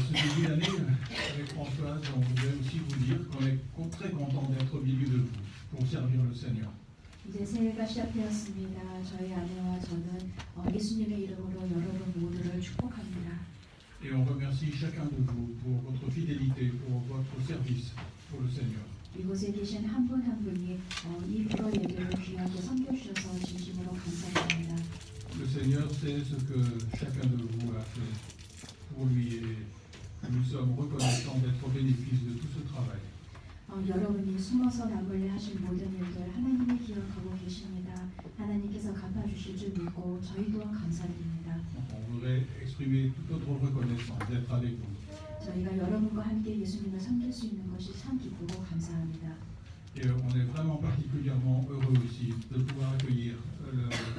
ce début d'année, avec Françoise, on voudrait aussi vous dire qu'on est très content d'être au milieu de vous pour servir le Seigneur. 이제 새해가 시작되었습니다. 저희 아내와 저는 예수님의 이름으로 여러분 모두를 축복합니다. Et on remercie chacun de vous pour votre fidélité, pour votre service pour le Seigneur. 이곳에 계신 한 분 한 분이 이 불어 예배를 귀하게 섬겨주셔서 진심으로 감사드립니다. Le Seigneur sait ce que chacun de vous a fait pour lui et nous sommes reconnaissants d'être au bénéfice de tout ce travail. 여러분이 숨어서 남을 하신 모든 일들 하나님이 기억하고 계십니다. 하나님께서 갚아주실 줄 믿고 저희 또한 감사드립니다. On voudrait exprimer toute notre reconnaissance d'être avec vous. 저희가 여러분과 함께 예수님을 섬길 수 있는 것이 참 기쁘고 감사합니다. Et on est vraiment particulièrement heureux aussi de pouvoir accueillir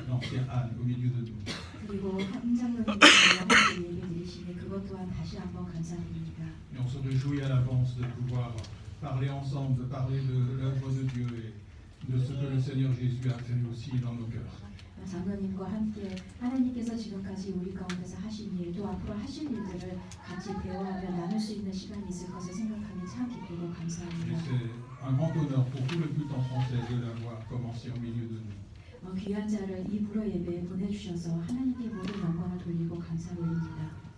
l'ancien Anne au milieu de nous. 그리고 함장로님께서 함께 예배 드리시니 그것 또한 다시 한번 감사드립니다. Et on se réjouit à l'avance de pouvoir parler ensemble, de parler de l'œuvre de Dieu et de ce que le Seigneur Jésus a fait aussi dans nos cœurs. 장로님과 함께 하나님께서 지금까지 우리 가운데서 하신 일, 또 앞으로 하실 일들을 같이 대화하며 나눌 수 있는 시간이 있을 것을 생각하니 참 기쁘고 Et 감사합니다. c'est un grand honneur pour tout le culte en français de l'avoir commencé au milieu de nous. 귀한 자를 이 불어 예배에 보내주셔서 하나님께 모든 영광을 돌리고 감사드립니다.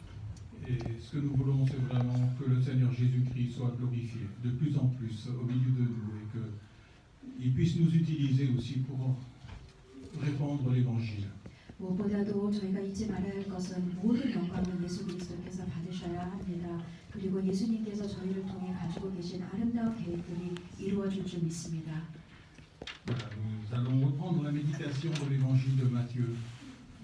Et ce que nous voulons, c'est vraiment que le Seigneur Jésus-Christ soit glorifié de plus en plus au milieu de nous et qu'il puisse nous utiliser aussi pour répandre l'Évangile. 무엇보다도 저희가 잊지 말아야 할 것은 모든 영광은 예수 그리스도께서 받으셔야 합니다. 그리고 예수님께서 저희를 통해 가지고 계신 아름다운 계획들이 이루어질 줄 믿습니다. Voilà, nous allons reprendre la méditation de l'Évangile de Matthieu.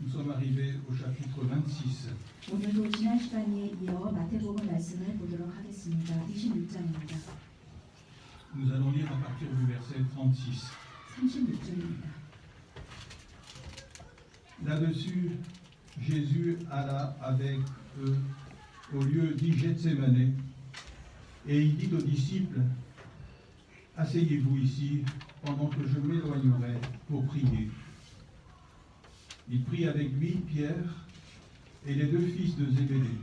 Nous sommes arrivés au chapitre 26. 오늘도 지난 시간에 이어 마태복음 말씀을 보도록 하겠습니다. 26장입니다. Nous allons lire à partir du verset 36. 36절입니다. Là-dessus, Jésus alla avec eux au lieu dit Gethsémanée, et il dit aux disciples, « Asseyez-vous ici pendant que je m'éloignerai pour prier. » Il prit avec lui Pierre et les deux fils de Zébédée.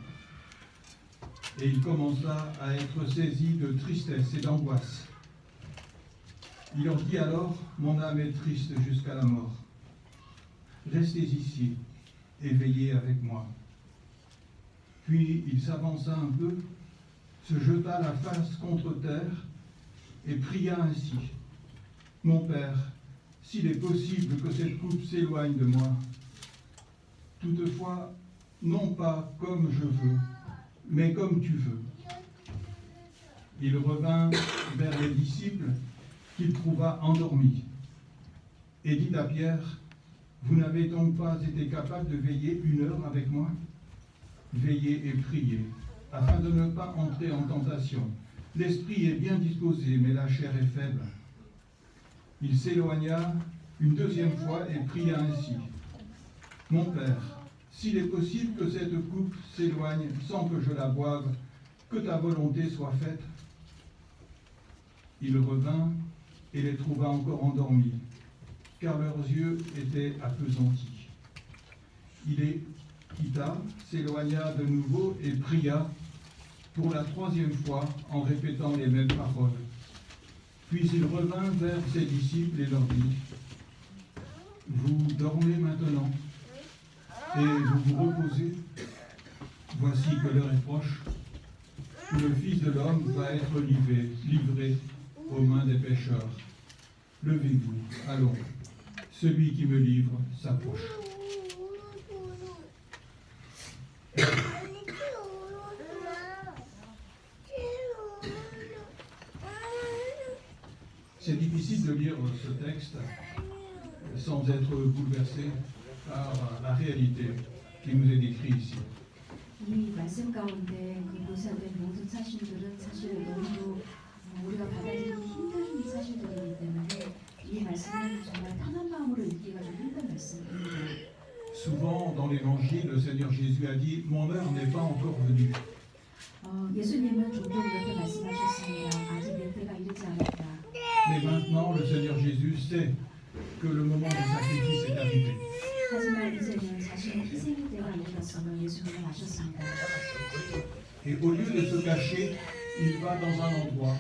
Et il commença à être saisi de tristesse et d'angoisse. Il leur dit alors, « Mon âme est triste jusqu'à la mort. Restez ici et veillez avec moi. » Puis il s'avança un peu, se jeta la face contre terre et pria ainsi, « Mon Père, s'il est possible que cette coupe s'éloigne de moi, toutefois, non pas comme je veux, mais comme tu veux. » Il revint vers les disciples qu'il trouva endormis et dit à Pierre, « Vous n'avez donc pas été capable de veiller 1 heure avec moi? Veillez et priez, afin de ne pas entrer en tentation. L'esprit est bien disposé, mais la chair est faible. » Il s'éloigna une deuxième fois et pria ainsi, « Mon Père, s'il est possible que cette coupe s'éloigne sans que je la boive, que ta volonté soit faite. » Il revint et les trouva encore endormis, car leurs yeux étaient appesantis. Il les quitta, s'éloigna de nouveau et pria pour la 3e fois en répétant les mêmes paroles. Puis il revint vers ses disciples et leur dit, « Vous dormez maintenant et vous vous reposez. Voici que l'heure est proche, où le Fils de l'homme va être livré aux mains des pécheurs. Levez-vous, allons. Celui qui me livre s'approche. » C'est difficile de lire ce texte sans être bouleversé par la réalité qui nous est décrite ici. 이 말씀 가운데 그 묘사된 모든 사실들은 사실 너무도 우리가 받아들이기 힘든 사실들이기 때문에 이 말씀은 정말 편한 마음으로 읽기가 좀 힘든 말씀입니다. Souvent dans l'Évangile, le Seigneur Jésus a dit « Mon heure n'est pas encore venue ». 예수님은 종종 이렇게 말씀하셨습니다. 아직 내 때가 이르지 않았다. Mais maintenant, le Seigneur Jésus sait que le moment du sacrifice est arrivé. 하지만 이제는 자신의 희생의 때가 이르렀음을 예수님은 아셨습니다. Et au lieu de se cacher, il va dans un endroit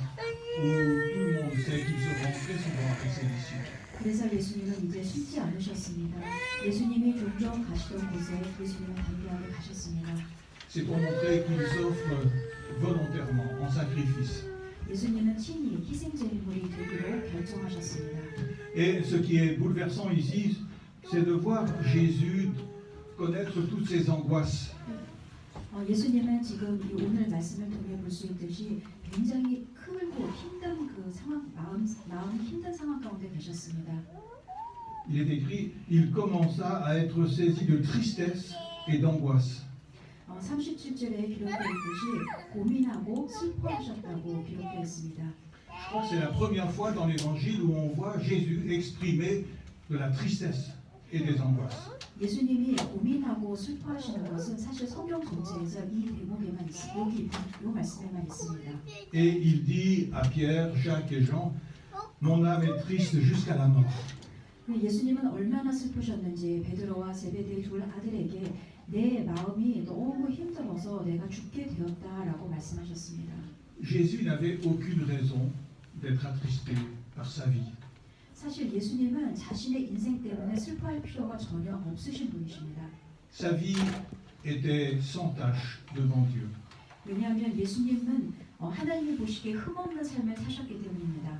où tout le monde sait qu'il se rend très souvent avec ses disciples. 그래서 예수님은 이제 숨지 않으셨습니다. 예수님이 종종 가시던 곳에 예수님은 담대하게 가셨습니다. C'est pour montrer qu'il s'offre volontairement en sacrifice. 예수님은 친히 희생 제물이 되기로 결정하셨습니다. Et ce qui est bouleversant ici, c'est de voir Jésus connaître toutes ses angoisses. 예수님은 지금 이 오늘 말씀을 통해 볼 수 있듯이 굉장히 크고 힘든 그 상황, 마음 힘든 상황 가운데 계셨습니다. Il est écrit, il commença à être saisi de tristesse et d'angoisse. 37절에 기록되어 있듯이 고민하고 슬퍼하셨다고 기록되어 있습니다. Je crois que c'est la première fois dans l'évangile où on voit Jésus exprimer de la tristesse et des angoisses. 예수님이 고민하고 슬퍼하시는 것은 사실 성경 전체에서 이 대목에만 있습니다. 여기 이 말씀에만 있습니다. Et il dit à Pierre, Jacques et Jean, mon âme est triste jusqu'à la mort. 예수님은 얼마나 슬프셨는지 베드로와 제베데의 두 아들에게 내 마음이 너무 힘들어서 내가 죽게 되었다라고 말씀하셨습니다. Jésus n'avait aucune raison d'être attristé par sa vie. 사실 예수님은 자신의 인생 때문에 슬퍼할 필요가 전혀 없으신 분이십니다. Sa vie était sans tache devant Dieu. 왜냐하면 예수님은 하나님이 보시기에 흠없는 삶을 사셨기 때문입니다.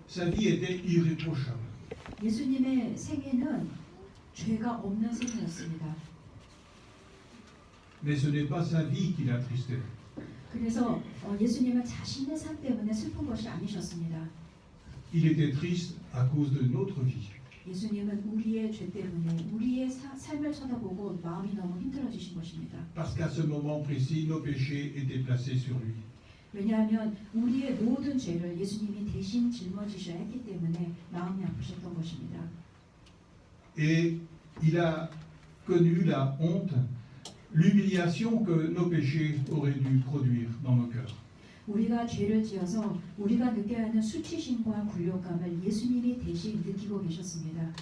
Sa vie était irréprochable. 예수님의 생애는 죄가 없는 생애였습니다. Mais ce n'est pas sa vie qui l'attristait. 그래서 예수님은 자신의 삶 때문에 슬픈 것이 아니셨습니다. Il était triste à cause de notre vie. 예수님은 우리의 죄 때문에 우리의 삶을 쳐다보고 마음이 너무 힘들어지신 것입니다. Parce qu'à ce moment précis, nos péchés étaient placés sur lui. 왜냐하면 우리의 모든 죄를 예수님이 대신 짊어지셔야 했기 때문에 마음이 아프셨던 것입니다. Et il a connu la honte, l'humiliation que nos péchés auraient dû produire dans nos cœurs. 우리가 죄를 지어서 우리가 느껴야 하는 수치심과 굴욕감을 예수님이 대신 느끼고 계셨습니다.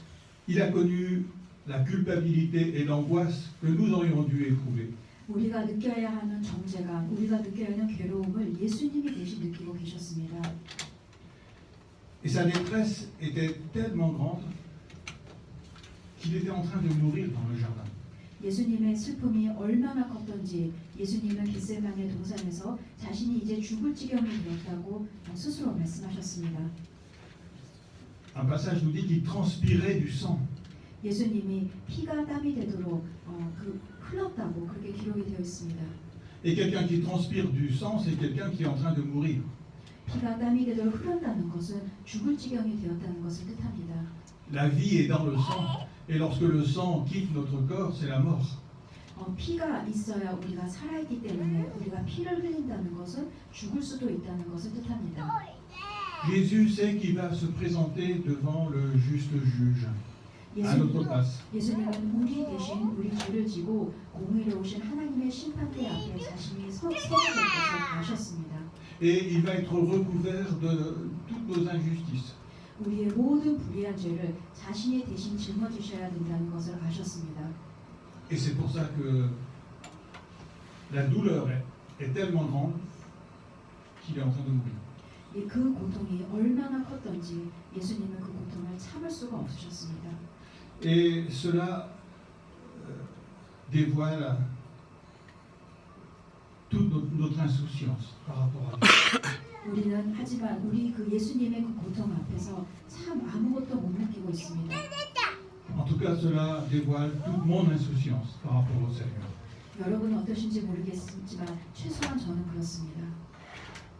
Il a connu la culpabilité et l'angoisse que nous aurions dû éprouver. 우리가 느껴야 하는 정죄감, 우리가 느껴야 하는 괴로움을 예수님이 대신 느끼고 계셨습니다. Et sa détresse était tellement grande qu'il était en train de mourir dans le jardin. 예수님의 슬픔이 얼마나 컸던지 예수님은 겟세마네 동산에서 자신이 이제 죽을 지경이 되었다고 스스로 말씀하셨습니다. Un passage nous dit qu'il transpirait du sang. 예수님이 피가 땀이 되도록 흘렀다고 그렇게 기록이 되어 있습니다. Et quelqu'un qui transpire du sang, c'est quelqu'un qui est en train de mourir. 피가 땀이 되도록 흐른다는 것은 죽을 지경이 되었다는 것을 뜻합니다. La vie est dans le sang. Et lorsque le sang quitte notre corps, c'est la mort. 피가 있어야 우리가 살아있기 때문에 우리가 피를 흘린다는 것은 죽을 수도 있다는 것을 뜻합니다. Jésus sait qu'il va se présenter devant le juste juge, à notre place. 예수님은 우리 대신 우리 죄를 지고 공의로우신 하나님의 심판대 앞에 자신이 서게 될 것을 아셨습니다. Et il va être recouvert de toutes nos injustices. 우리의 모든 불의한 죄를 자신이 대신 짊어지셔야 된다는 것을 아셨습니다. Et c'est pour ça que la douleur est tellement grande qu'il est en train de mourir. 그 고통이 얼마나 컸던지 예수님은 그 고통을 참을 수가 없으셨습니다. Et cela dévoile toute notre insouciance par rapport à Dieu. 우리는 하지만 우리 그 예수님의 그 고통 앞에서 참 아무것도 못 느끼고 있습니다. En tout cas, cela dévoile toute mon insouciance par rapport au Seigneur. 여러분은 어떠신지 모르겠지만 최소한 저는 그렇습니다.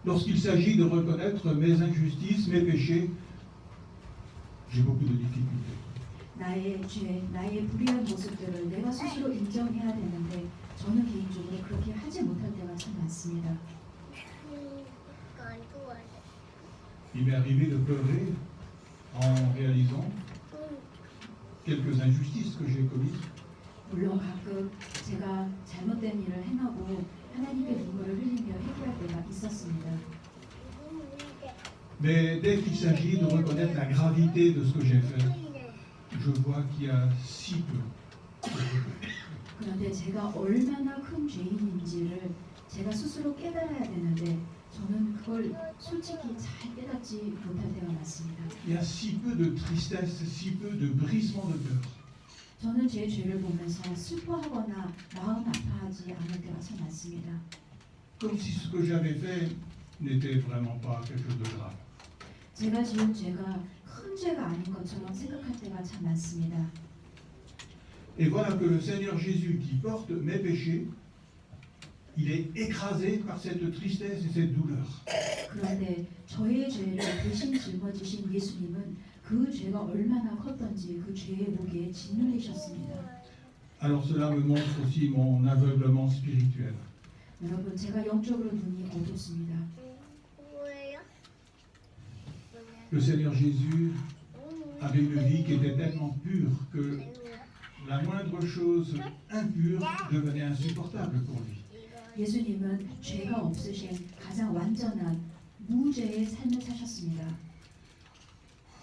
Lorsqu'il s'agit de reconnaître mes injustices, mes péchés, j'ai beaucoup de difficultés. 나의 죄, 나의 불의한 모습들을 내가 스스로 인정해야 되는데 저는 개인적으로 그렇게 하지 못할 때가 참 많습니다. Il m'est arrivé de pleurer en réalisant quelques injustices que j'ai commises. 물론 가끔 제가 잘못된 일을 행하고 하나님께 눈물을 흘리며 회개할 때가 있었습니다. Mais dès qu'il s'agit de reconnaître la gravité de ce que j'ai fait, je vois qu'il y a si peu. 그런데 제가 얼마나 큰 죄인인지를 제가 제가 스스로 깨달아야 되는데 저는 그걸 솔직히 잘 깨닫지 못할 때가 많습니다. Il y a si peu de tristesse, si peu de brisement de cœur. 저는 제 죄를 보면서 슬퍼하거나 마음 아파하지 않을 때가 참 많습니다. Comme si ce que j'avais fait n'était vraiment pas quelque chose de grave. 제가 지은 죄가 큰 죄가 아닌 것처럼 생각할 때가 참 많습니다. Et voilà que le Seigneur Jésus qui porte mes péchés, il est écrasé par cette tristesse et cette douleur. 그런데 저의 죄를 대신 짊어지신 예수님은 그 죄가 얼마나 컸던지 그 죄의 무게에 짓눌리셨습니다. Alors cela me montre aussi mon aveuglement spirituel. 여러분, 제가 영적으로 눈이 어둡습니다. Le Seigneur Jésus avait une vie qui était tellement pure que la moindre chose impure devenait insupportable pour lui. 예수님은 죄가 없으신 가장 완전한 무죄의 삶을 사셨습니다.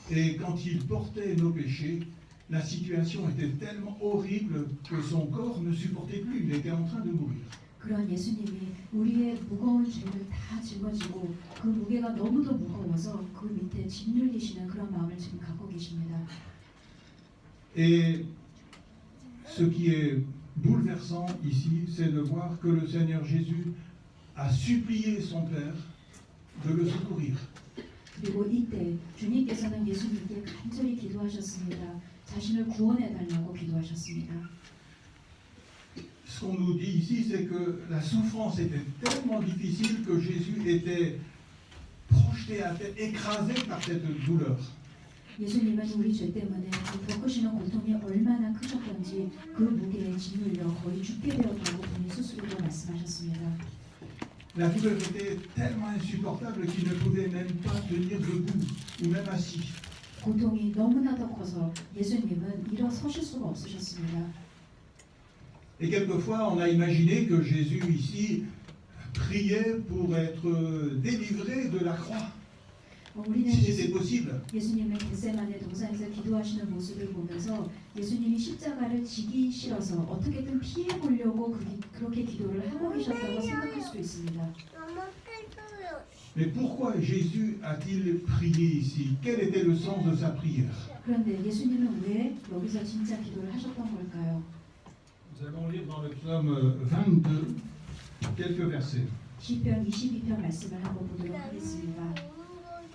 Et quand il portait nos péchés, la situation était tellement horrible que son corps ne supportait plus, il était en train de mourir. 그런 예수님이 우리의 무거운 죄를 다 짊어지고 그 무게가 너무도 무거워서 그 밑에 짓눌리시는 그런 마음을 지금 갖고 계십니다. Et ce qui est bouleversant ici, c'est de voir que le Seigneur Jésus a supplié son Père de le secourir. 그리고 이때 주님께서는 예수님께 간절히 기도하셨습니다. 자신을 구원해 달라고 기도하셨습니다. Ce qu'on nous dit ici, c'est que la souffrance était tellement difficile que Jésus était projeté à terre, écrasé par cette douleur. 예수님은 우리 죄 때문에 그 겪으시는 고통이 얼마나 크셨던지 그 무게에 짓눌려 거의 죽게 되었다고 본인 스스로도 말씀하셨습니다. La douleur était tellement insupportable qu'il ne pouvait même pas tenir debout ou même assis. 고통이 너무나도 커서 예수님은 일어서실 수가 없으셨습니다. Et quelquefois, on a imaginé que Jésus ici priait pour être délivré de la croix, 우리는 si c'était possible. 예수님의 겟세마네 동산에서 기도하시는 모습을 보면서 예수님이 십자가를 지기 싫어서 어떻게든 피해 보려고 그렇게 기도를 하고 계셨다고 생각할 수도 있습니다. Mais pourquoi Jésus a-t-il prié ici? Quel était le sens de sa prière? 그런데 예수님은 왜 여기서 진짜 기도를 하셨던 걸까요? Nous allons lire dans le psaume 22 quelques versets. 시편 22편 말씀을 한번 보도록 하겠습니다.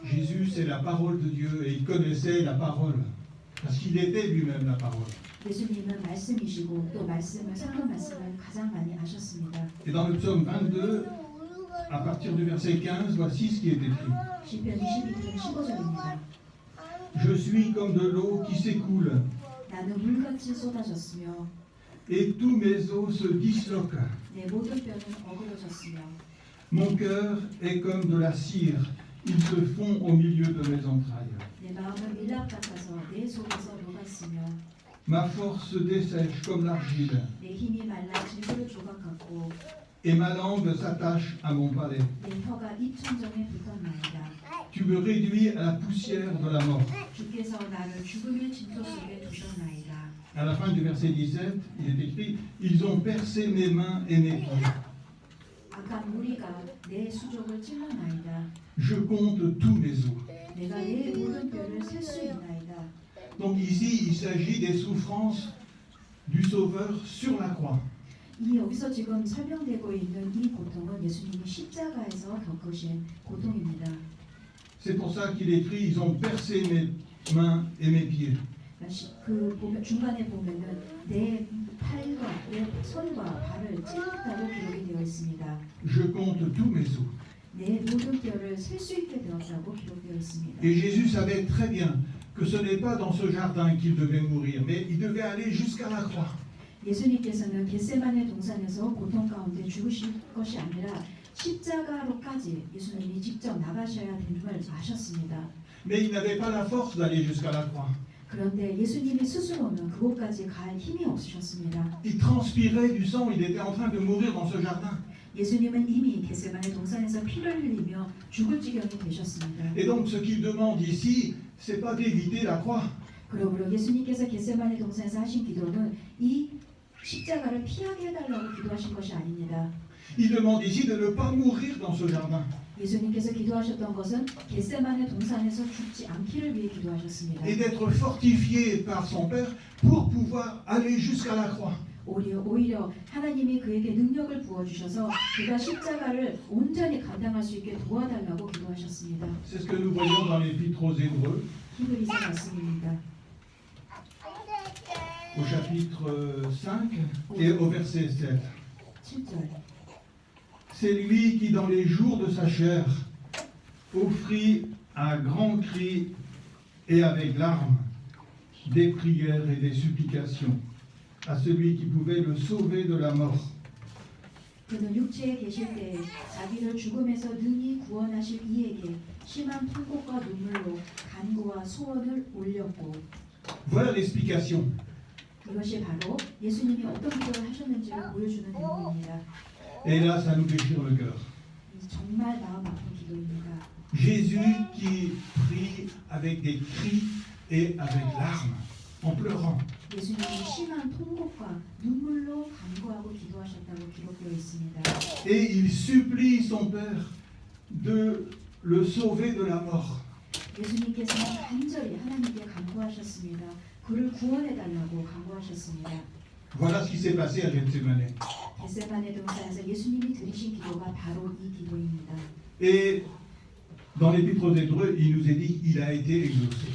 Jésus, c'est la parole de Dieu et il connaissait la parole, parce qu'il était lui-même la parole. 예수님은 말씀이시고 또 말씀을 성경 말씀을 가장 많이 아셨습니다. Et dans le psaume 22, à partir du verset 15, voici ce qui est écrit. 시편 22편 15절입니다. Je suis comme de l'eau qui s'écoule, 나는 물같이 쏟아졌으며 et tous mes os se disloquent. 내 모든 뼈는 어그러졌으며 Mon cœur est comme de la cire, il se fond au milieu de mes entrailles. 내 마음은 밀랍 같아서 내 속에서 녹았으며 Ma force se dessèche comme l'argile, 내 힘이 말라 질그릇 조각 같고 et ma langue s'attache à mon palais. 내 혀가 입천정에 붙었나이다. Tu me réduis à la poussière de la mort. 주께서 나를 죽음의 진토 속에 두셨나이다. À la fin du verset 17, il est écrit « Ils ont percé mes mains et mes pieds. 악한 무리가 내 수족을 찔러나이다. Je compte tous mes os. 내가 내 모든 뼈를 셀 수 있나이다. » Donc ici, il s'agit des souffrances du Sauveur sur la croix. 이 여기서 지금 설명되고 있는 이 고통은 예수님이 십자가에서 겪으신 고통입니다. C'est pour ça qu'il écrit « Ils ont percé mes mains et mes pieds. » 중간에 보면은 내 팔과 내 손과 발을 찔렀다고 기록이 되어 있습니다. Je compte tous mes os. 내 모든 뼈를 셀 수 있게 되었다고 기록되어 있습니다. Et Jésus savait très bien que ce n'est pas dans ce jardin qu'il devait mourir, mais il devait aller jusqu'à la croix. 예수님께서는 겟세마네 동산에서 고통 가운데 죽으실 것이 아니라 십자가로까지 예수님이 직접 나가셔야 됨을 아셨습니다. Mais il n'avait pas la force d'aller jusqu'à la croix. 그런데 예수님이 스스로는 그곳까지 갈 힘이 없으셨습니다. Il transpirait du sang, il était en train de mourir dans ce jardin. 예수님은 이미 겟세마네 동산에서 피를 흘리며 죽을 지경이 되셨습니다. Et donc ce qu'il demande ici, c'est pas d'éviter la croix. 그러므로 예수님께서 겟세마네 동산에서 하신 기도는 이 십자가를 피하게 해달라고 기도하신 것이 아닙니다. Il demande ici de ne pas mourir dans ce jardin 예수님께서 기도하셨던 것은 겟세마네 동산에서 죽지 않기를 위해 기도하셨습니다. et d'être fortifié par son Père pour pouvoir aller jusqu'à la croix. 오히려 하나님이 그에게 능력을 부어주셔서 그가 십자가를 온전히 감당할 수 있게 도와달라고 기도하셨습니다. C'est ce que nous voyons dans l'Épître aux Hébreux, 히브리서 말씀입니다. au chapitre 5 et au verset 7. 7절. C'est lui qui, dans les jours de sa chair, offrit à grands cris et avec larmes des prières et des supplications à celui qui pouvait le sauver de la mort. 그는 육체에 계실 때에 자기를 죽음에서 능히 구원하실 이에게 심한 통곡과 눈물로 간구와 소원을 올렸고 Voilà l'explication. 이것이 바로 예수님이 어떤 기도를 하셨는지를 보여주는 내용입니다. Et là, ça nous déchire le cœur. 정말 마음 아픈 기도입니다. Jésus qui prie avec des cris et avec larmes, en pleurant. 예수님이 심한 통곡과 눈물로 간구하고 기도하셨다고 기록되어 있습니다. Et il supplie son Père de le sauver de la mort. 예수님께서는 간절히 하나님께 간구하셨습니다. 그를 구원해달라고 간구하셨습니다. Voilà ce qui s'est passé à Gethsemane. 겟세마네 동산에서 예수님이 드리신 기도가 바로 이 기도입니다. Et dans l'Épître aux Hébreux, il nous est dit il a été exaucé.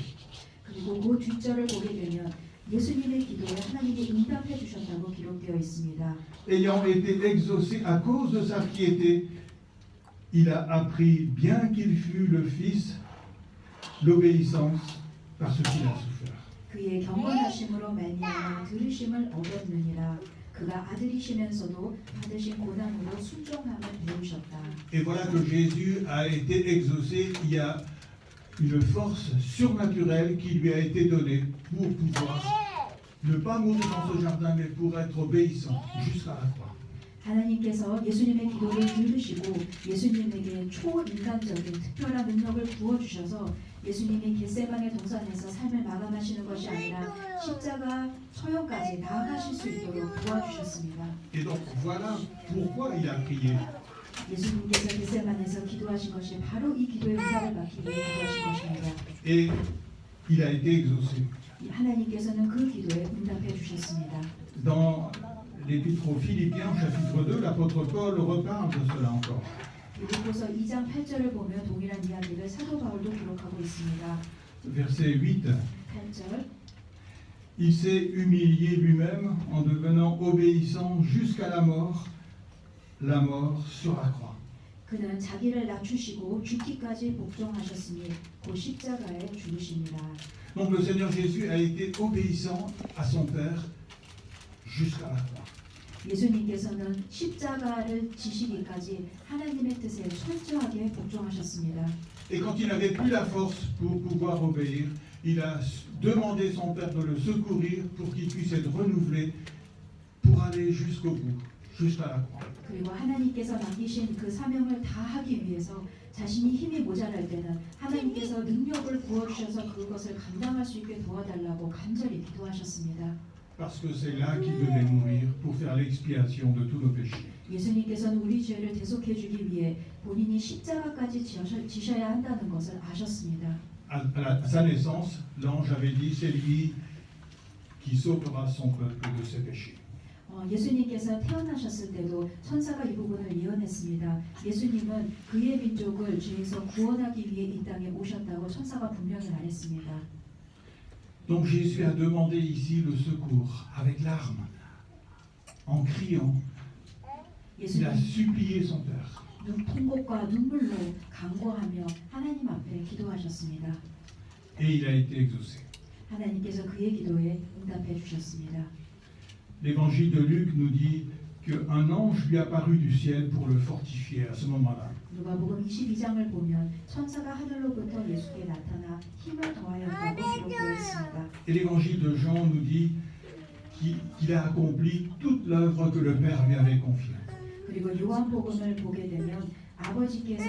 그리고 그 뒷절을 보게 되면 예수님의 기도에 하나님이 응답해 주셨다고 기록되어 있습니다. Ayant été exaucé à cause de sa piété, il a appris, bien qu'il fût le Fils, l'obéissance par ce qu'il a souffert. 그의 경건하심으로 말미암아 들으심을 얻었느니라. 그가 아들이시면서도 받으신 고난으로 순종함을 배우셨다. Et voilà que Jésus a été exaucé. Il y a une force surnaturelle qui lui a été donnée pour pouvoir ne pas mourir dans ce jardin, mais pour être obéissant jusqu'à la croix. 하나님께서 예수님의 기도를 들으시고 예수님에게 초인간적인 특별한 능력을 부어주셔서 예수님이 겟세마네 동산에서 삶을 마감하시는 것이 아니라 십자가 처형까지 나아가실 수 있도록 도와주셨습니다. Et donc voilà pourquoi il a prié. 예수님께서 겟세마네에서 기도하신 것이 바로 이 기도의 응답을 받기 위해 기도하신 것입니다. Et il a été exaucé. 하나님께서는 그 기도에 응답해 주셨습니다. Dans l'Épître aux Philippiens, chapitre 2, l'apôtre Paul reparle de cela encore. 빌립보서 2장 8절을 보면 동일한 이야기를 사도 바울도 기록하고 있습니다. Verset 8. 8절. Il s'est humilié lui-même en devenant obéissant jusqu'à la mort sur la croix. 그는 자기를 낮추시고 죽기까지 복종하셨으니 곧 십자가에 죽으십니다. Donc le Seigneur Jésus a été obéissant à son Père jusqu'à la croix. 예수님께서는 십자가를 지시기까지 하나님의 뜻에 철저하게 복종하셨습니다. Et quand il n'avait plus la force pour pouvoir obéir, il a demandé son Père de le secourir pour qu'il puisse être renouvelé pour aller jusqu'au bout, jusqu'à la croix. 그리고 하나님께서 맡기신 그 사명을 다하기 위해서 자신이 힘이 모자랄 때는 하나님께서 능력을 부어주셔서 그것을 감당할 수 있게 도와달라고 간절히 기도하셨습니다. Parce que c'est là qu'il devait mourir pour faire l'expiation de tous nos péchés. 예수님께서는 우리 죄를 대속해 주기 위해 본인이 십자가까지 지셔야 한다는 것을 아셨습니다. À sa naissance, l'ange avait dit c'est lui qui sauvera son peuple de ses péchés. 예수님께서 태어나셨을 때도 천사가 이 부분을 예언했습니다. 예수님은 그의 민족을 죄에서 구원하기 위해 이 땅에 오셨다고 천사가 분명히 말했습니다. Donc Jésus a demandé ici le secours avec larmes, en criant. Il a supplié son Père. 통곡과 눈물로 간구하며 하나님 앞에 기도하셨습니다. Et il a été exaucé. 하나님께서 그의 기도에 응답해 주셨습니다. L'évangile de Luc nous dit qu'un ange lui apparut du ciel pour le fortifier à ce moment-là. 누가복음 22장을 보면 천사가 하늘로부터 예수께 나타나 힘을 더하였다고 기록되어 있습니다. Et l'évangile de Jean nous dit qu'il a accompli toute l'œuvre que le Père lui avait confiée. 그리고 요한복음을 보게 되면 하나님 아버지께서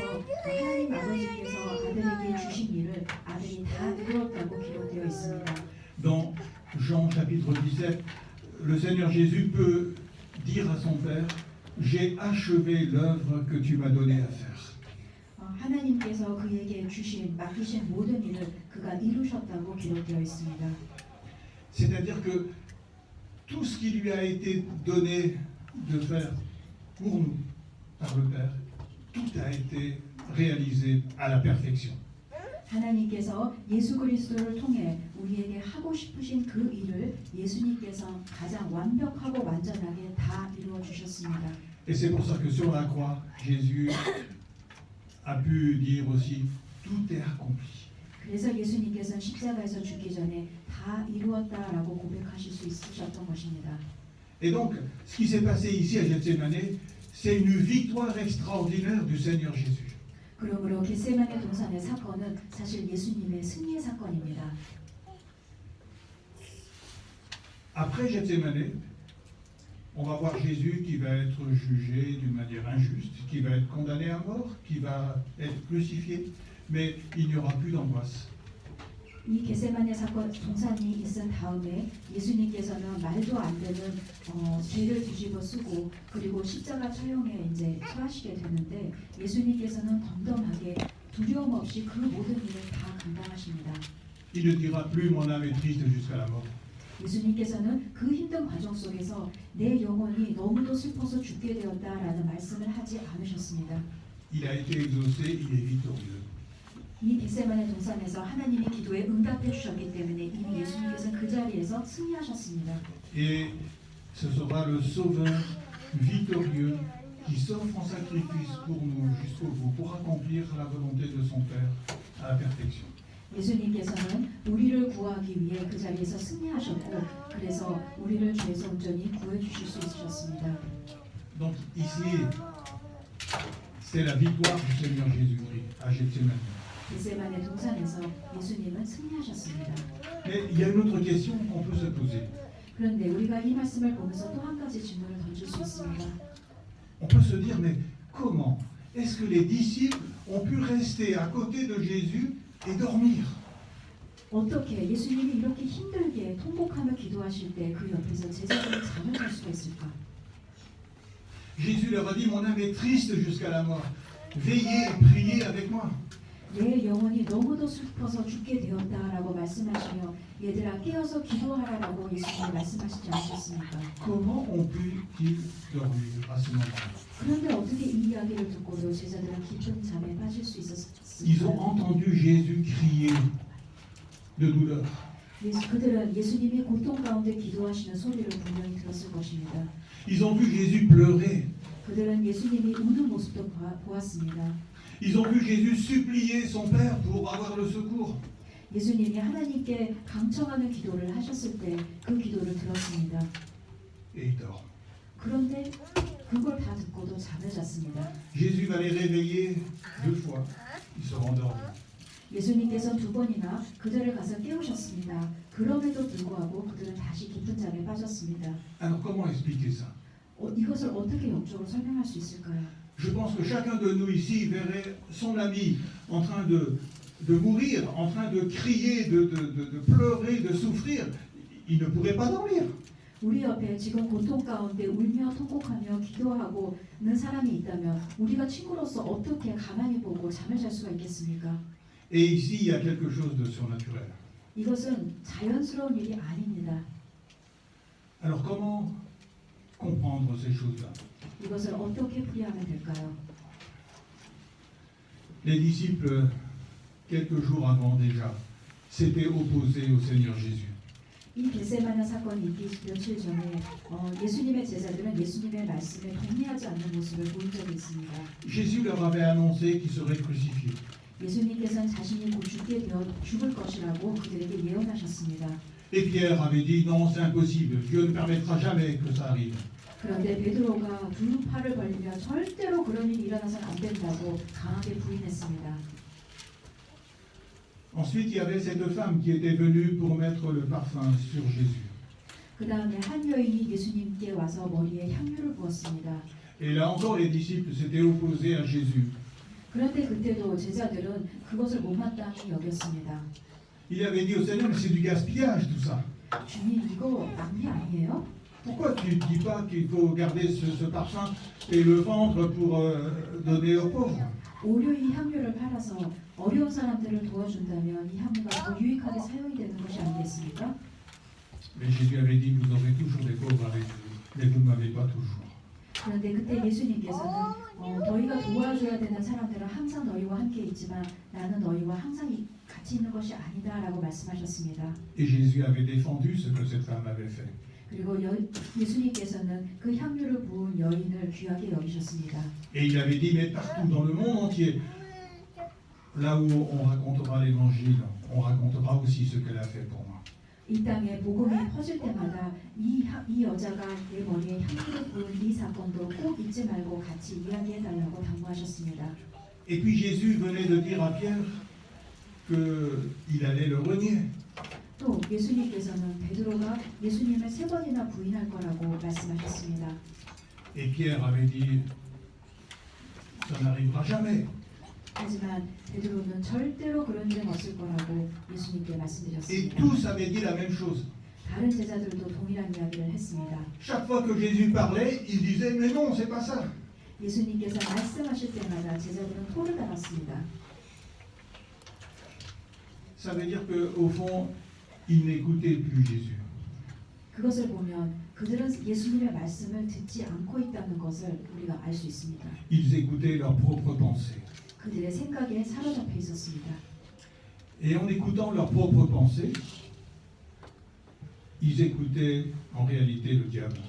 아들에게 주신 일을 아들이 다 이루었다고 기록되어 있습니다. Dans Jean chapitre 17, le Seigneur Jésus peut dire à son Père j'ai achevé l'œuvre que tu m'as donné à faire. 하나님께서 그에게 맡기신 모든 일을 그가 이루셨다고 기록되어 있습니다. C'est-à-dire que tout ce qui lui a été donné de faire pour nous par le Père, tout a été réalisé à la perfection. 하나님께서 예수 그리스도를 통해 우리에게 하고 싶으신 그 일을 예수님께서 가장 완벽하고 완전하게 다 이루어 주셨습니다. Et c'est pour ça que sur la croix, Jésus a pu dire aussi, tout est accompli. 그래서 예수님께서는 십자가에서 죽기 전에 다 이루었다라고 고백하실 수 있으셨던 것입니다. Et donc, ce qui s'est passé ici à Gethsémané, c'est une victoire extraordinaire du Seigneur Jésus. 그러므로 겟세마네 동산의 사건은 사실 예수님의 승리의 사건입니다. Après Gethsémané, on va voir Jésus qui va être jugé d'une manière injuste, qui va être condamné à mort, qui va être crucifié, mais il n'y aura plus d'angoisse. 이 겟세마네 사건 동산이 있은 다음에 예수님께서는 말도 안 되는 죄를 뒤집어 쓰고 그리고 십자가 처형에 이제 처하시게 되는데 예수님께서는 덤덤하게 두려움 없이 그 모든 일을 다 감당하십니다. Il ne dira plus mon âme est triste jusqu'à la mort. 예수님께서는 그 힘든 과정 속에서 내 영혼이 너무도 슬퍼서 죽게 되었다라는 말씀을 하지 않으셨습니다. Il a été exaucé, il est victorieux. 이 겟세마네 동산에서 하나님의 기도에 응답해 주셨기 때문에 이미 예수님께서는 그 자리에서 승리하셨습니다. Et ce sera le Sauveur victorieux qui s'offre en sacrifice pour nous jusqu'au bout, pour accomplir la volonté de son Père à la perfection. 예수님께서는 우리를 구하기 위해 그 자리에서 승리하셨고 그래서 우리를 죄에서 온전히 구해 주실 수 있으셨습니다. Donc ici, c'est la victoire du Seigneur Jésus-Christ à Gethsémané. 겟세마네 동산에서 예수님은 승리하셨습니다. Mais il y a une autre question qu'on peut se poser. 그런데 우리가 이 말씀을 보면서 또 한 가지 질문을 던질 수 있습니다. On peut se dire, mais comment est-ce que les disciples ont pu rester à côté de Jésus et dormir? 어떻게 예수님이 이렇게 힘들게 통곡하며 기도하실 때 그 옆에서 제자들이 잠을 잘 수가 있을까? Jésus leur a dit, mon âme est triste jusqu'à la mort. Veillez et priez avec moi. 내 영혼이 너무도 슬퍼서 죽게 되었다라고 말씀하시며 얘들아 깨어서 기도하라라고 예수님이 말씀하시지 않으셨습니까? Comment ont pu-ils dormir à ce moment-là? 그런데 어떻게 이 이야기를 듣고도 제자들은 깊은 잠에 빠질 수 Ils ont 있었을까요? entendu Jésus crier de douleur. 그들은 예수님이 고통 가운데 기도하시는 소리를 분명히 들었을 것입니다. Ils ont vu Jésus pleurer. 그들은 예수님이 우는 모습도 보았습니다. Ils ont vu Jésus supplier son Père pour avoir le secours. 예수님이 하나님께 강청하는 기도를 하셨을 때 그 기도를 들었습니다. Et ils dorment. 그런데 그걸 다 듣고도 잠을 잤습니다. Jésus va les réveiller 2 fois. Ils se rendorment. 예수님께서 2번이나 그들을 가서 깨우셨습니다. 그럼에도 불구하고 그들은 다시 깊은 잠에 빠졌습니다. Alors comment expliquer ça? 이것을 어떻게 영적으로 설명할 수 있을까요? Je pense que chacun de nous ici verrait son ami en train de mourir, en train de crier, de pleurer, de souffrir. Il ne pourrait pas dormir. 우리 옆에 지금 고통 가운데 울며 통곡하며 기도하고 있는 사람이 있다면 우리가 친구로서 어떻게 가만히 보고 잠을 잘 수가 있겠습니까? Et ici, il y a quelque chose de surnaturel. 이것은 자연스러운 일이 아닙니다. Alors comment comprendre ces choses-là? 이것을 어떻게 풀이하면 될까요? Les disciples, quelques jours avant déjà, s'étaient opposés au Seigneur Jésus. 이 겟세마네 사건이 있기 며칠 전에 예수님의 제자들은 예수님의 말씀에 동의하지 않는 모습을 본 적이 있습니다. Jésus leur avait annoncé qu'il serait crucifié. 예수님께서는 자신이 곧 죽을 것이라고 그들에게 예언하셨습니다. Et Pierre avait dit non, c'est impossible, Dieu ne permettra jamais que ça arrive. 그런데 베드로가 두 팔을 벌리며 절대로 그런 일이 일어나서는 안 된다고 강하게 부인했습니다. Ensuite, il y avait cette femme qui était venue pour mettre le parfum sur Jésus. 그 다음에 한 여인이 예수님께 와서 머리에 향유를 부었습니다. Et là encore, les disciples s'étaient opposés à Jésus. 그런데 그때도 제자들은 그것을 못마땅히 여겼습니다. Il avait dit au Seigneur, mais c'est du gaspillage tout ça. 주님 이거 낭비 아니에요? Pourquoi tu ne dis pas qu'il faut garder ce parfum et le vendre pour donner aux pauvres? 오히려 이 향유를 팔아서 어려운 사람들을 도와준다면 이 향유가 더 유익하게 사용이 되는 것이 아니겠습니까? Mais Jésus avait dit, vous aurez toujours des pauvres avec vous, mais vous ne m'avez pas toujours. 그런데 그때 예수님께서는 너희가 도와줘야 되는 사람들은 항상 너희와 함께 있지만 나는 너희와 항상 같이 있는 것이 아니다라고 말씀하셨습니다. Et Jésus avait défendu ce que cette femme avait fait. 그리고 예수님께서는 그 향유를 부은 여인을 귀하게 여기셨습니다. Et il avait dit, mais partout dans le monde entier, là où on racontera l'évangile, on racontera aussi ce qu'elle a fait pour moi. 이 땅에 복음이 퍼질 때마다 이 여자가 내 머리에 향기를 부은 이 사건도 꼭 잊지 말고 같이 이야기해달라고 당부하셨습니다. Et puis Jésus venait de dire à Pierre qu'il allait le renier. 또 예수님께서는 베드로가 예수님을 3번이나 부인할 거라고 말씀하셨습니다. Et Pierre avait dit, ça n'arrivera jamais. 하지만 베드로는 절대로 그런 일은 없을 거라고 예수님께 Et 말씀드렸습니다. tous avaient dit la même chose. 다른 제자들도 동일한 이야기를 했습니다. Chaque fois que Jésus parlait, il disait, mais non, c'est pas ça. 예수님께서 말씀하실 때마다 제자들은 토를 달았습니다. Ça veut dire qu'au fond, ils n'écoutaient plus Jésus. 그것을 보면 그들은 예수님의 말씀을 듣지 않고 있다는 것을 우리가 알 수 있습니다. Ils écoutaient leurs propres pensées. 그들의 생각에 사로잡혀 있었습니다. Et en écoutant leurs propres pensées, ils écoutaient en réalité le diable.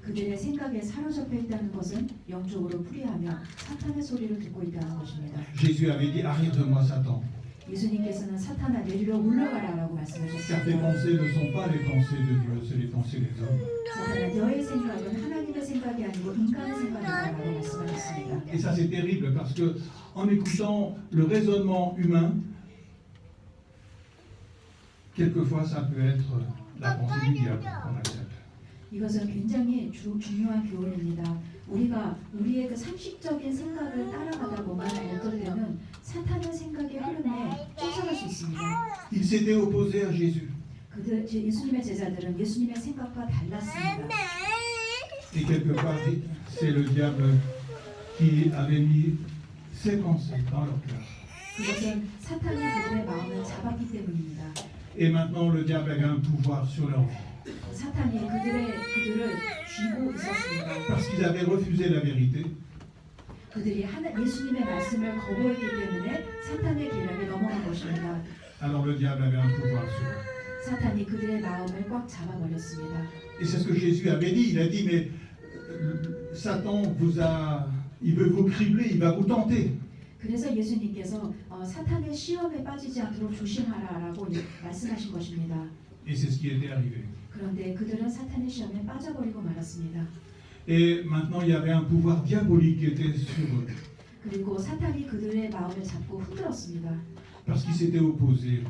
그들의 생각에 사로잡혀 있다는 것은 영적으로 풀이하며 사탄의 소리를 듣고 있다는 것입니다. Jésus avait dit, arrière de moi, Satan. 예수님께서는 사탄아 내리로 물러가라라고 Car tes 말씀하셨습니다. pensées ne sont pas les pensées de Dieu, c'est les pensées des hommes. 사탄아 너의 생각은 하나님의 생각이 아니고 인간의 생각이다라고 말씀하셨습니다. Et ça c'est terrible parce que en écoutant le raisonnement humain, quelquefois ça peut être la pensée du diable qu'on accepte. 이것은 굉장히 중요한 교훈입니다. 우리가 우리의 그 상식적인 생각을 따라가다 보면 어떨 때는 사탄의 생각의 흐름에 쫓아갈 수 있습니다. Ils s'étaient opposés à Jésus. 예수님의 제자들은 예수님의 생각과 달랐습니다. Et quelque part, c'est le diable qui avait mis ses pensées dans leur cœur. 그것은 사탄이 그들의 마음을 잡았기 때문입니다. Et maintenant, le diable avait un pouvoir sur leur vie. 사탄이 그들을 쥐고 있었습니다. Parce qu'ils avaient refusé la vérité, 그들이 예수님의 말씀을 거부했기 때문에 사탄의 계략에 넘어간 것입니다. alors le diable avait un pouvoir sur eux. 사탄이 그들의 마음을 꽉 잡아버렸습니다. Et c'est ce que Jésus avait dit. Il a dit, mais Satan il veut vous cribler, il va vous tenter. 그래서 예수님께서 사탄의 시험에 빠지지 않도록 조심하라라고 말씀하신 것입니다. Et c'est ce qui était arrivé. 그런데 그들은 사탄의 시험에 빠져버리고 말았습니다. Et maintenant, il y avait un pouvoir diabolique qui était sur eux. 그리고 사탄이 그들의 마음을 잡고 흔들었습니다. Parce qu'ils s'étaient opposés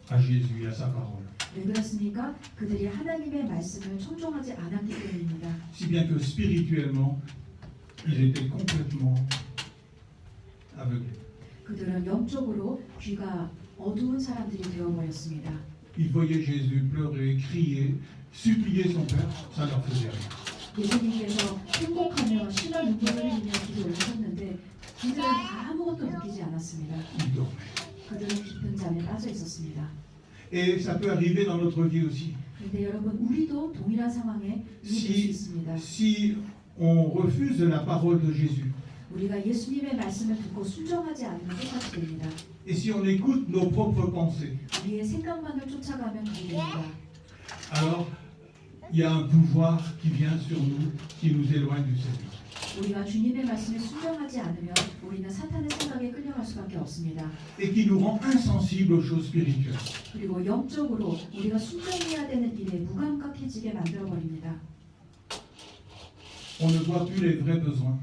à Jésus et à sa parole. 왜 그렇습니까? 그들이 하나님의 말씀을 청종하지 않았기 때문입니다. Si bien que spirituellement, ils étaient complètement aveuglés. 그들은 영적으로 귀가 어두운 사람들이 되어버렸습니다. Ils voyaient Jésus pleurer, crier, supplier son Père, ça leur faisait rien. 예수님께서 행복하며 심한 눈물을 흘리며 기도 올리셨는데 그들은 다 아무것도 느끼지 않았습니다. Ils dormaient. 그들은 깊은 잠에 빠져 있었습니다. Et ça peut arriver dans notre vie aussi. 그런데 여러분 우리도 동일한 상황에 이르실 수 있습니다. Si on refuse la parole de Jésus, 우리가 예수님의 말씀을 듣고 순종하지 않으면 똑같이 됩니다. et si on écoute nos propres pensées, 우리의 생각만을 쫓아가면 그렇게 됩니다. alors il y a un pouvoir qui vient sur nous, qui nous éloigne du Seigneur. 우리가 주님의 말씀에 순종하지 않으면 우리는 사탄의 생각에 끌려갈 수밖에 없습니다. Et qui nous rend insensibles aux choses spirituelles. 그리고 영적으로 우리가 순종해야 되는 일에 무감각해지게 만들어버립니다. On ne voit plus les vrais besoins.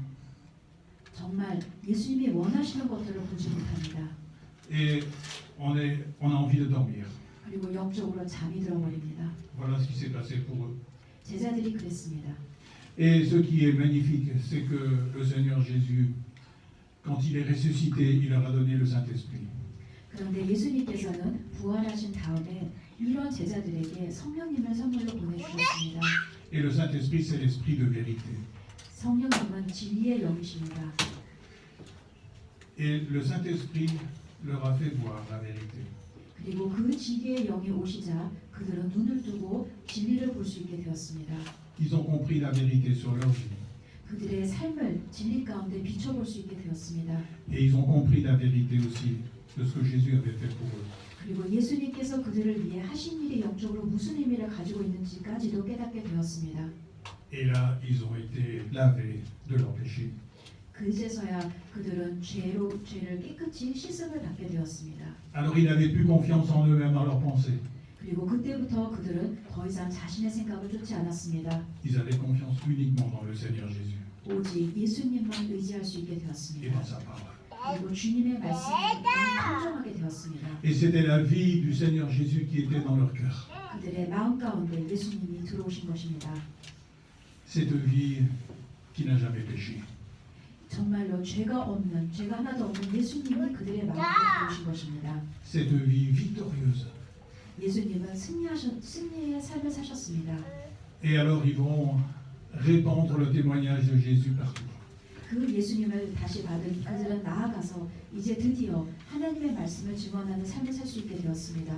정말 예수님이 원하시는 것들을 보지 못합니다. Et on a envie de dormir. 그리고 영적으로 잠이 들어버립니다. Voilà ce qui s'est passé pour eux. 제자들이 그랬습니다. Et ce qui est magnifique, c'est que le Seigneur Jésus, quand il est ressuscité, il leur a donné le Saint-Esprit. 그런데 예수님께서는 부활하신 다음에 이런 제자들에게 성령님을 선물로 보내주셨습니다. Et le Saint-Esprit, c'est l'esprit de vérité. 성령님은 진리의 영이십니다. Et le Saint-Esprit leur a fait voir la vérité. 그리고 그 진리의 영이 오시자 그들은 눈을 뜨고 진리를 볼 수 있게 되었습니다. Ils ont compris la vérité sur leur vie. 그들의 삶을 진리 가운데 비춰볼 수 있게 되었습니다. Et ils ont compris la vérité aussi de ce que Jésus avait fait pour eux. 그리고 예수님께서 그들을 위해 하신 일이 영적으로 무슨 의미를 가지고 있는지까지도 깨닫게 되었습니다. Et là, ils ont été lavés de leurs péchés. 그제서야 그들은 죄를 깨끗이 씻음을 받게 되었습니다. Alors ils n'avaient plus confiance en eux-mêmes, dans leurs pensées. 그리고 그때부터 그들은 더 이상 자신의 생각을 쫓지 않았습니다. Ils avaient confiance uniquement dans le Seigneur Jésus 오직 예수님만 의지할 수 있게 et 되었습니다. dans sa parole. 그리고 주님의 말씀을 순종하게 되었습니다. Et c'était la vie du Seigneur Jésus qui était dans leur cœur. 그들의 마음 가운데 예수님이 들어오신 것입니다. Cette vie qui n'a jamais péché. 정말로 죄가 하나도 없는 예수님이 그들의 마음에 들어오신 것입니다. Cette vie victorieuse. 예수님은 승리의 삶을 사셨습니다. Et alors ils vont répandre le témoignage de Jésus partout. 그 예수님을 다시 받은 그들은 나아가서 이제 드디어 하나님의 말씀을 증언하는 삶을 살 수 있게 되었습니다.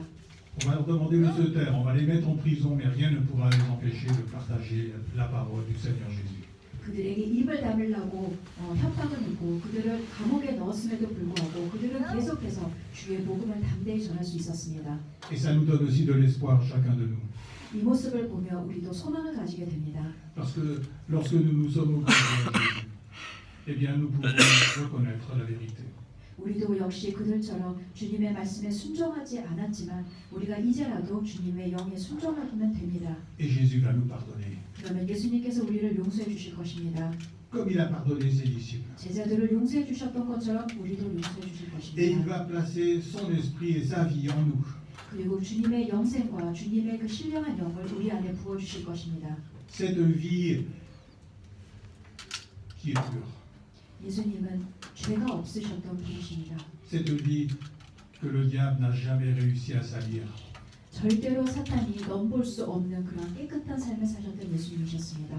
On va leur demander de se taire, on va les mettre en prison, mais rien ne pourra les empêcher de partager la parole du Seigneur Jésus. 그들에게 입을 다물라고 협박을 했고 그들을 감옥에 넣었음에도 불구하고 그들은 계속해서 주의 복음을 담대히 전할 수 있었습니다. Et ça nous donne aussi de l'espoir, chacun de nous. 이 모습을 보며 우리도 소망을 가지게 됩니다. Parce que lorsque nous nous sommes opposés à Jésus, eh bien nous pouvons reconnaître la vérité. 우리도 역시 그들처럼 주님의 말씀에 순종하지 않았지만 우리가 이제라도 주님의 영에 순종하면 됩니다. Et Jésus va nous pardonner. 그러면 예수님께서 우리를 용서해 주실 것입니다. Comme il a pardonné ses disciples. 제자들을 용서해 주셨던 것처럼 우리도 용서해 주실 Et il 것입니다. va placer son esprit et sa vie en nous. 그리고 주님의 영생과 주님의 그 신령한 영을 우리 안에 부어 주실 것입니다. Cette vie qui est pure. 예수님은 죄가 없으셨던 분이십니다. Cette vie que le diable n'a jamais réussi à salir. 절대로 사탄이 넘볼 수 없는 그런 깨끗한 삶을 사셨던 예수님이셨습니다.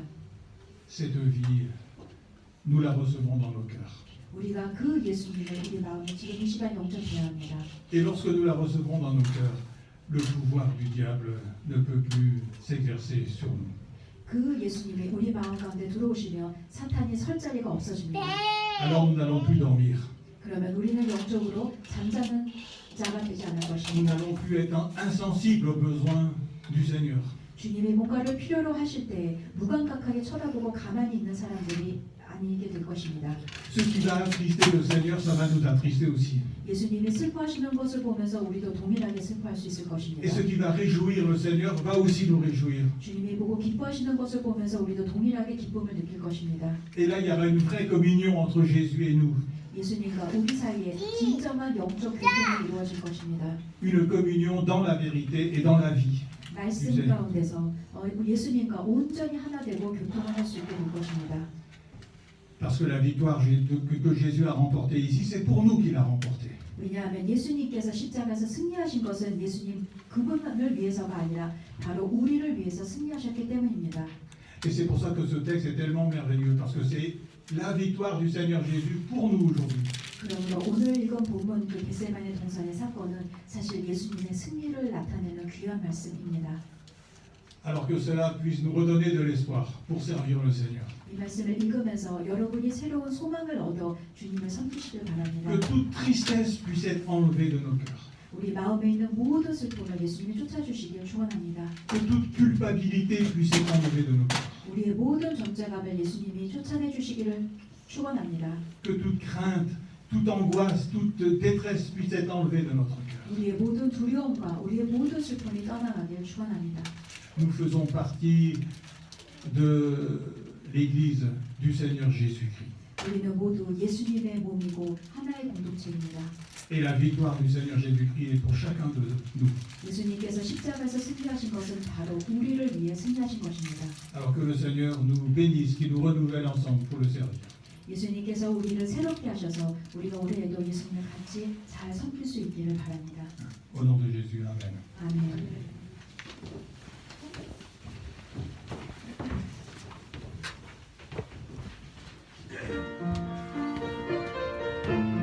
Cette vie, nous la recevons dans nos cœurs. 우리가 그 예수님을 우리 마음에 지금 이 시간 영접해야 합니다. Et lorsque nous la recevons dans nos cœurs, le pouvoir du diable ne peut plus s'exercer sur nous. 그 예수님이 우리 마음 가운데 들어오시면 사탄이 설 자리가 없어집니다. Alors nous n'allons plus dormir. 그러면 우리는 영적으로 잠자는 자가 되지 않을 Nous 것입니다. n'allons plus être insensibles aux besoins du Seigneur. 주님이 뭔가를 필요로 하실 때 무감각하게 쳐다보고 가만히 있는 사람들이 아니게 될 것입니다. Ce qui va attrister le Seigneur, ça va nous attrister aussi. 예수님이 슬퍼하시는 것을 보면서 우리도 동일하게 슬퍼할 수 있을 Et 것입니다. ce qui va réjouir le Seigneur va aussi nous réjouir. 주님이 보고 기뻐하시는 것을 보면서 우리도 동일하게 기쁨을 느낄 것입니다. Et là, il y aura une vraie communion entre Jésus et nous. 예수님과 우리 사이에 진정한 영적 교통이 이루어질 것입니다. Une communion dans la vérité et dans la vie. 말씀 가운데서 예수님과 온전히 하나 되고 교통을 할 수 있게 될 것입니다. Parce que la victoire que Jésus a remportée ici, c'est pour nous qu'il a remportée. 왜냐하면 예수님께서 십자가에서 승리하신 것은 예수님 그분을 위해서가 아니라 바로 우리를 위해서 승리하셨기 때문입니다. Et c'est pour ça que ce texte est tellement merveilleux, parce que c'est la victoire du Seigneur Jésus pour nous aujourd'hui. 그러므로 오늘 읽은 본문 그 겟세마네 동산의 사건은 사실 예수님의 승리를 나타내는 귀한 말씀입니다. Alors que cela puisse nous redonner de l'espoir pour servir le Seigneur. 이 말씀을 읽으면서 여러분이 새로운 소망을 얻어 주님을 섬기시길 바랍니다. Que toute tristesse puisse être enlevée de nos cœurs. 우리 마음에 있는 모든 슬픔을 예수님이 쫓아주시길 축원합니다. Que toute culpabilité puisse être enlevée de nos cœurs. 우리의 모든 정죄감을 예수님이 쫓아내 주시기를 축원합니다. Que toute crainte, toute angoisse, toute détresse puisse être enlevée de notre cœur. 우리의 모든 두려움과 우리의 모든 슬픔이 떠나가길 축원합니다. Nous faisons partie de l'Église du Seigneur Jésus-Christ. 우리는 모두 예수님의 몸이고 하나의 공동체입니다. Et la victoire du Seigneur Jésus-Christ est pour chacun de nous. 예수님께서 십자가에서 승리하신 것은 바로 우리를 위해 승리하신 것입니다. Alors que le Seigneur nous bénisse, qu'il nous renouvelle ensemble pour le servir. 예수님께서 우리를 새롭게 하셔서 우리가 올해에도 예수님을 같이 잘 섬길 수 있기를 바랍니다. Au nom de Jésus, Amen. 아멘. Amen.